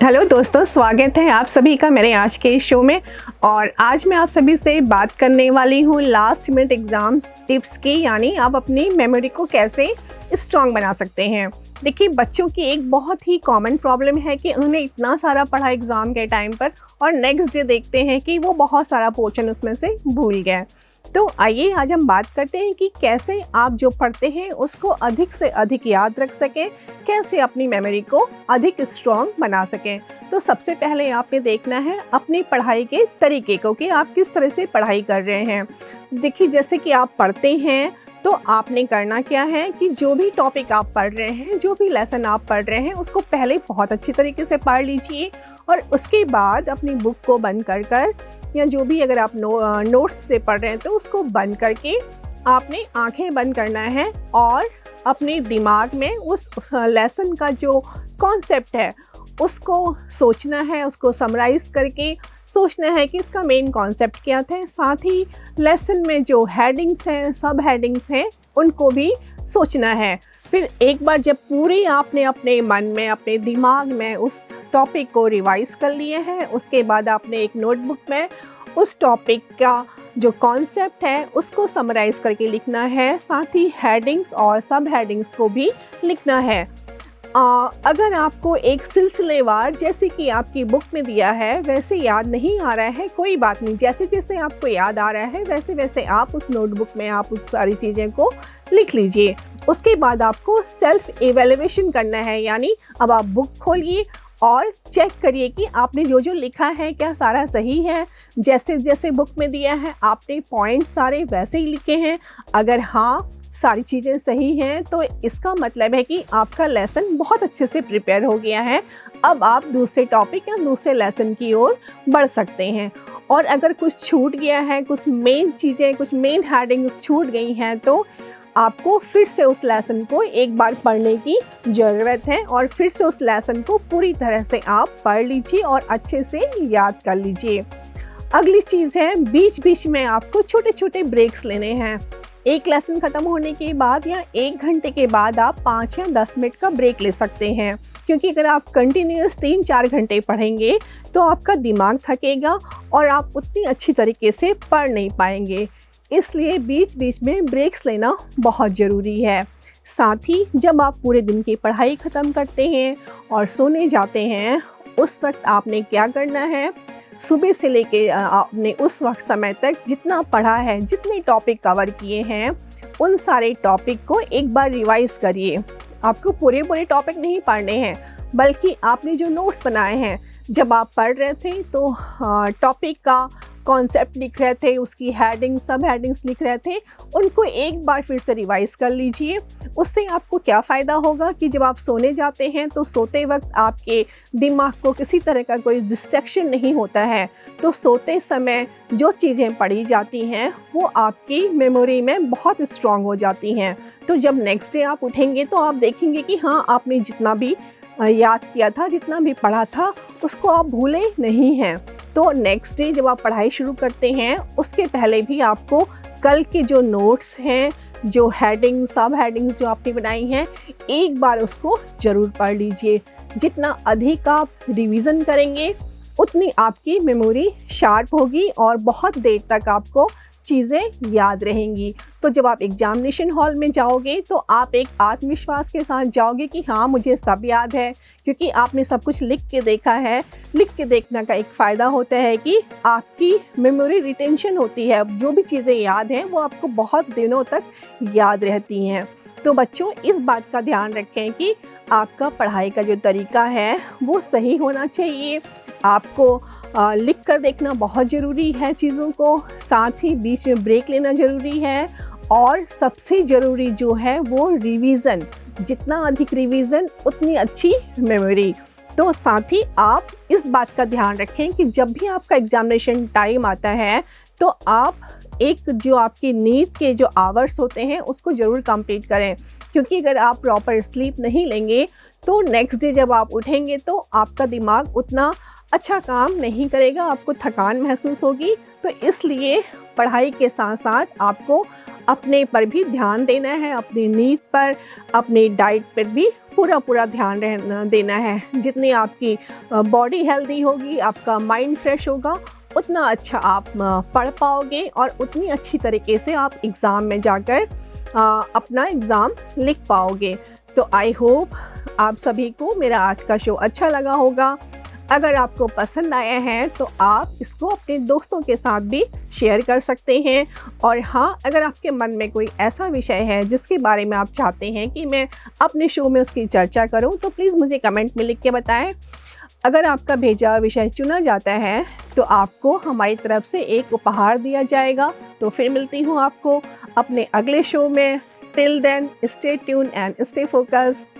Hello दोस्तों, स्वागत है आप सभी का मेरे आज के शो में। और आज मैं आप सभी से बात करने वाली हूँ लास्ट मिनट एग्ज़ाम टिप्स की, यानी आप अपनी मेमोरी को कैसे स्ट्रॉन्ग बना सकते हैं। देखिए, बच्चों की एक बहुत ही कॉमन प्रॉब्लम है कि उन्हें इतना सारा पढ़ा एग्ज़ाम के टाइम पर और नेक्स्ट डे देखते हैं कि वो बहुत सारा पोर्शन उसमें से भूल गए। तो आइए आज हम बात करते हैं कि कैसे आप जो पढ़ते हैं उसको अधिक से अधिक याद रख सकें, कैसे अपनी मेमोरी को अधिक स्ट्रॉन्ग बना सकें। तो सबसे पहले आपने देखना है अपनी पढ़ाई के तरीके को कि आप किस तरह से पढ़ाई कर रहे हैं। देखिए, जैसे कि आप पढ़ते हैं तो आपने करना क्या है कि जो भी टॉपिक आप पढ़ रहे हैं, जो भी लेसन आप पढ़ रहे हैं, उसको पहले बहुत अच्छी तरीके से पढ़ लीजिए और उसके बाद अपनी बुक को बंद कर या जो भी अगर आप नोट्स से पढ़ रहे हैं तो उसको बंद करके आपने आंखें बंद करना है और अपने दिमाग में उस लेसन का जो कॉन्सेप्ट है उसको सोचना है, उसको समराइज़ करके सोचना है कि इसका मेन कॉन्सेप्ट क्या था। साथ ही लेसन में जो हेडिंग्स हैं, सब हेडिंग्स हैं, उनको भी सोचना है। फिर एक बार जब पूरी आपने अपने मन में, अपने दिमाग में उस टॉपिक को रिवाइज़ कर लिए हैं, उसके बाद आपने एक नोटबुक में उस टॉपिक का जो कॉन्सेप्ट है उसको समराइज़ करके लिखना है। साथ ही हेडिंग्स और सब हेडिंग्स को भी लिखना है। अगर आपको एक सिलसिलेवार जैसे कि आपकी बुक में दिया है वैसे याद नहीं आ रहा है, कोई बात नहीं, जैसे जैसे आपको याद आ रहा है वैसे वैसे आप उस नोटबुक में आप उस सारी चीज़ें को लिख लीजिए। उसके बाद आपको सेल्फ एवेल्युएशन करना है, यानी अब आप बुक खोलिए और चेक करिए कि आपने जो जो लिखा है क्या सारा सही है, जैसे जैसे बुक में दिया है आपने पॉइंट्स सारे वैसे ही लिखे हैं। अगर हाँ सारी चीज़ें सही हैं तो इसका मतलब है कि आपका लेसन बहुत अच्छे से प्रिपेयर हो गया है। अब आप दूसरे टॉपिक या दूसरे लेसन की ओर बढ़ सकते हैं। और अगर कुछ छूट गया है, कुछ मेन चीज़ें, कुछ मेन हेडिंग्स छूट गई हैं तो आपको फिर से उस लेसन को एक बार पढ़ने की ज़रूरत है और फिर से उस लेसन को पूरी तरह से आप पढ़ लीजिए और अच्छे से याद कर लीजिए। अगली चीज़ है, बीच बीच में आपको छोटे छोटे ब्रेक्स लेने हैं। एक लेसन ख़त्म होने के बाद या 1 घंटे के बाद आप 5 या 10 मिनट का ब्रेक ले सकते हैं, क्योंकि अगर आप कंटिन्यूस 3-4 घंटे पढ़ेंगे तो आपका दिमाग थकेगा और आप उतनी अच्छी तरीके से पढ़ नहीं पाएंगे। इसलिए बीच बीच में ब्रेक्स लेना बहुत ज़रूरी है। साथ ही जब आप पूरे दिन की पढ़ाई ख़त्म करते हैं और सोने जाते हैं, उस वक्त आपने क्या करना है, सुबह से लेके आपने उस वक्त समय तक जितना पढ़ा है, जितने टॉपिक कवर किए हैं, उन सारे टॉपिक को एक बार रिवाइज़ करिए। आपको पूरे टॉपिक नहीं पढ़ने हैं, बल्कि आपने जो नोट्स बनाए हैं, जब आप पढ़ रहे थे तो टॉपिक का कॉन्सेप्ट लिख रहे थे, उसकी हेडिंग, सब हेडिंग्स लिख रहे थे, उनको एक बार फिर से रिवाइज़ कर लीजिए। उससे आपको क्या फ़ायदा होगा कि जब आप सोने जाते हैं तो सोते वक्त आपके दिमाग को किसी तरह का कोई डिस्ट्रैक्शन नहीं होता है, तो सोते समय जो चीज़ें पढ़ी जाती हैं वो आपकी मेमोरी में बहुत स्ट्रॉन्ग हो जाती हैं। तो जब नेक्स्ट डे आप उठेंगे तो आप देखेंगे कि हाँ, आपने जितना भी याद किया था, जितना भी पढ़ा था, उसको आप भूले नहीं हैं। तो नेक्स्ट डे जब आप पढ़ाई शुरू करते हैं उसके पहले भी आपको कल के जो नोट्स हैं, जो हेडिंग्स, सब हेडिंग्स जो आपने बनाई हैं, एक बार उसको ज़रूर पढ़ लीजिए। जितना अधिक आप रिवीजन करेंगे उतनी आपकी मेमोरी शार्प होगी और बहुत देर तक आपको चीज़ें याद रहेंगी। तो जब आप एग्जामिनेशन हॉल में जाओगे तो आप एक आत्मविश्वास के साथ जाओगे कि हाँ, मुझे सब याद है, क्योंकि आपने सब कुछ लिख के देखा है। लिख के देखने का एक फ़ायदा होता है कि आपकी मेमोरी रिटेंशन होती है, जो भी चीज़ें याद हैं वो आपको बहुत दिनों तक याद रहती हैं। तो बच्चों, इस बात का ध्यान रखें कि आपका पढ़ाई का जो तरीका है वो सही होना चाहिए। आपको लिख कर देखना बहुत ज़रूरी है चीज़ों को, साथ ही बीच में ब्रेक लेना ज़रूरी है और सबसे ज़रूरी जो है वो रिवीज़न। जितना अधिक रिवीज़न उतनी अच्छी मेमोरी। तो साथ ही आप इस बात का ध्यान रखें कि जब भी आपका एग्ज़ामिनेशन टाइम आता है तो आप एक जो आपकी नींद के जो आवर्स होते हैं उसको ज़रूर कंप्लीट करें, क्योंकि अगर आप प्रॉपर स्लीप नहीं लेंगे तो नेक्स्ट डे जब आप उठेंगे तो आपका दिमाग उतना अच्छा काम नहीं करेगा, आपको थकान महसूस होगी। तो इसलिए पढ़ाई के साथ साथ आपको अपने पर भी ध्यान देना है, अपनी नींद पर, अपनी डाइट पर भी पूरा ध्यान देना है। जितनी आपकी बॉडी हेल्दी होगी, आपका माइंड फ्रेश होगा, उतना अच्छा आप पढ़ पाओगे और उतनी अच्छी तरीके से आप एग्ज़ाम में जाकर अपना एग्ज़ाम लिख पाओगे। तो आई होप आप सभी को मेरा आज का शो अच्छा लगा होगा। अगर आपको पसंद आया है तो आप इसको अपने दोस्तों के साथ भी शेयर कर सकते हैं। और हाँ, अगर आपके मन में कोई ऐसा विषय है जिसके बारे में आप चाहते हैं कि मैं अपने शो में उसकी चर्चा करूं, तो प्लीज़ मुझे कमेंट में लिख के बताएं। अगर आपका भेजा हुआ विषय चुना जाता है तो आपको हमारी तरफ से एक उपहार दिया जाएगा। तो फिर मिलती हूँ आपको अपने अगले शो में। Till then, stay tune and stay focused.